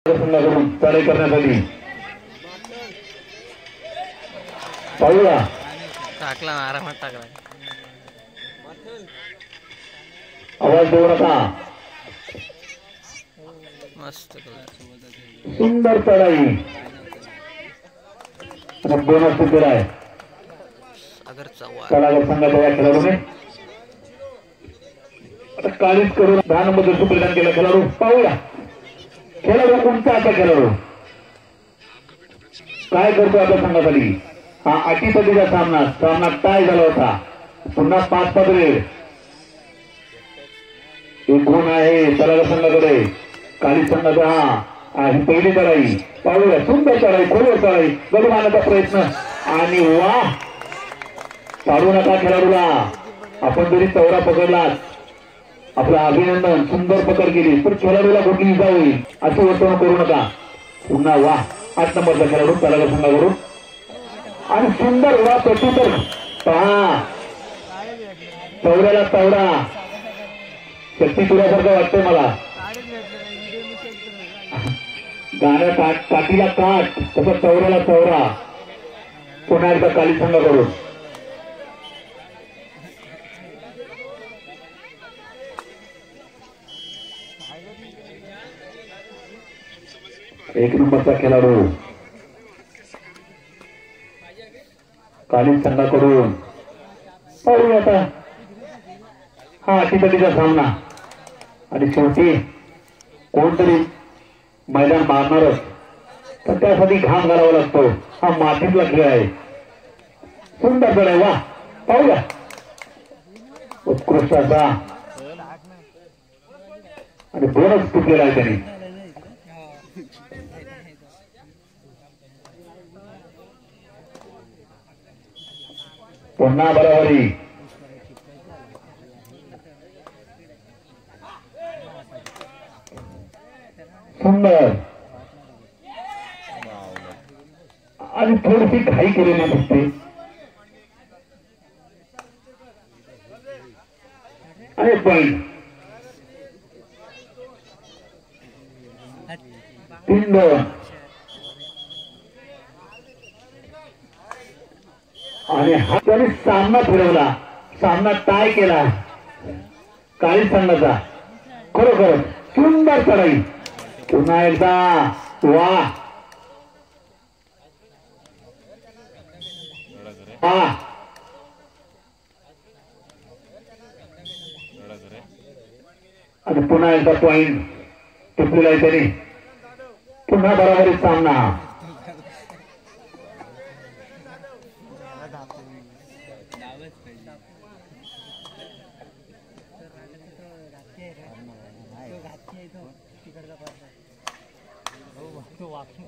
संघाकडून चढाई करण्यासाठी पाहूया. टाकला आरामात टाकला. आवाज देऊ नका. मस्त सुंदर चढाई बोनस केला आहे. कलागर संघाच्या या खेळाडूने आता काळीच करून 10 नंबर जर सुपरिधान केला खेळाडू. पाहूया खेळाडू कोणता आता खेळाडू काय करतो आता संघासाठी. हा अटीपटीचा सामना टाय झाला होता. पुन्हा 5-5 रेड. एक गुण आहे कलागर संघाकडे. काळी संघाचा हा ही पहिली चढाई. पाहूया सुंदर चढाई खोलवर चढाई गडी मारण्याचा प्रयत्न आणि वा पाडू नका खेळाडूला. आपण जरी चौरा पकडलात आपलं अभिनंदन. सुंदर पकड केली पण खेळाडूला कुठली इजा होईल अशी वर्तवणूक करू नका. पुन्हा वा 8 नंबरचा खेळाडू कलागर संघाकडून आणि सुंदर वा प्रत्युत्तर. पहा चौऱ्याला चौरा शक्ती तुऱ्यासारखं वाटतंय मला. गाण्या काठीला काठ तसं चौऱ्याला चौरा. पुन्हा एकदा काळी संघाकडून एक नंबरचा खेळाडू काळी संघाकडून. पाहूया आता हा अटीतटीचा सामना आणि शेवटी कोणतरी मैदान मारणारच तर त्यासाठी घाम घालावा लागतो. हा मातीतला खेळ आहे. सुंदर खेळ आहे. वा पाहूया उत्कृष्ट असा आणि बोनस तुटलेला आहे त्यांनी. पुन्हा बरोबरी. सुंदर आणि थोडीशी घाई केलेली दिसते. आणि पॉइंट 3-2 आणि हा त्याने सामना फिरवला. सामना टाय केला काळी संघाचा. खरोखर सुंदर चढाई. पुन्हा एकदा वा आणि पुन्हा एकदा पॉइंट टिपलेला आहे त्याने. पुन्हा बरोबरीत सामना.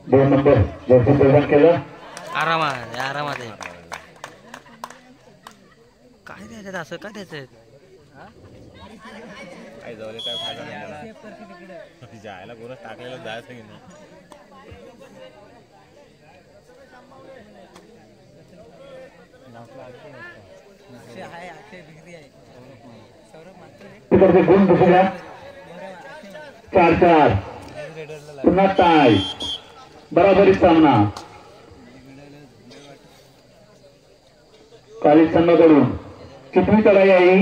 दोन नंबर जर्सी प्रदान केलं. आरामात आरामात आहे. काय द्यायचं असं काय द्यायचं काय जाऊ काय फायदा नाही. जायला बोनस टाकलेलं जायचं की नाही. तिकडचे गुण दुसऱ्या 4-4 पुन्हा टाय बराबरीत सामना. काळी संघाकडून कितवी चढाई आहे.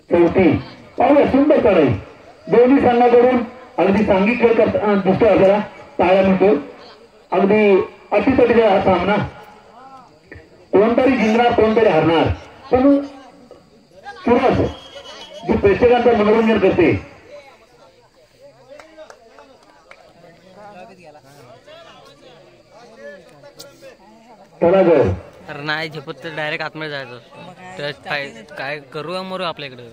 चौथी. पाहूया सुंदर चढाई दोन्ही संघाकडून. अगदी सांघिक खेळ दिसतो आपल्याला. पाहायला मिळतो. अगदी अटीतटीचा हा सामना. कोणतरी जिंकणार कोणतरी हरणार पण सुरुवात जी प्रेक्षकांचं मनोरंजन करते. तर नाही झेपत तर डायरेक्ट आतमध्ये जायचं असतो. काय करू मरू आपल्याकडे.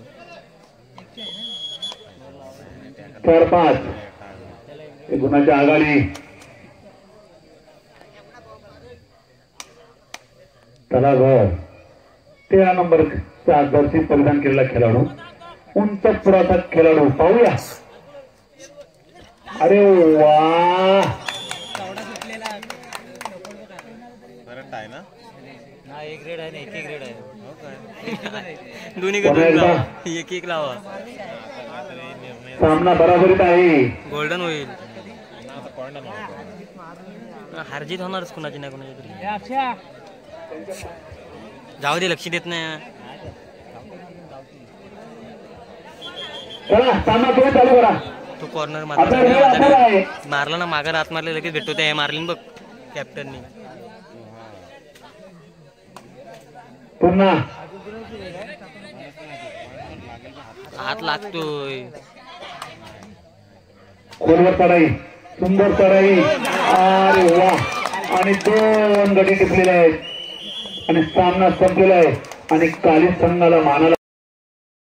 4-5 गुणाच्या आघाडी. तलाघर 13 नंबरचा जर्सी परिधान केलेला खेळाडू उंच पुराचा खेळाडू. पाहूया. अरे वा आहे ना. एक ग्रेड आहे ना. एक ग्रेड आहे. हो काय दोन्ही एक एक लावा. सामना बराबरीत आहे. गोल्डन होईल. आता पॉईंट नाही. हारजीत होणारच कुणाची नाही कुणाची तरी. जाऊ दे, लक्ष देत नाही. चला सामना तुम्ही चालू करा. तो कॉर्नर आता वेळ अपुरा आहे. मारला ना, मागं हात मारले लगेच भेटतो. ते मारलीन बघ कॅप्टननी. पुन्हा हात लागतोय. खोलवर चढाई, सुंदर चढाई. अरे वा, आणि 2 गडी टिपलेले आहेत आणि सामना संपलेला आहे आणि काली संघाला मानाला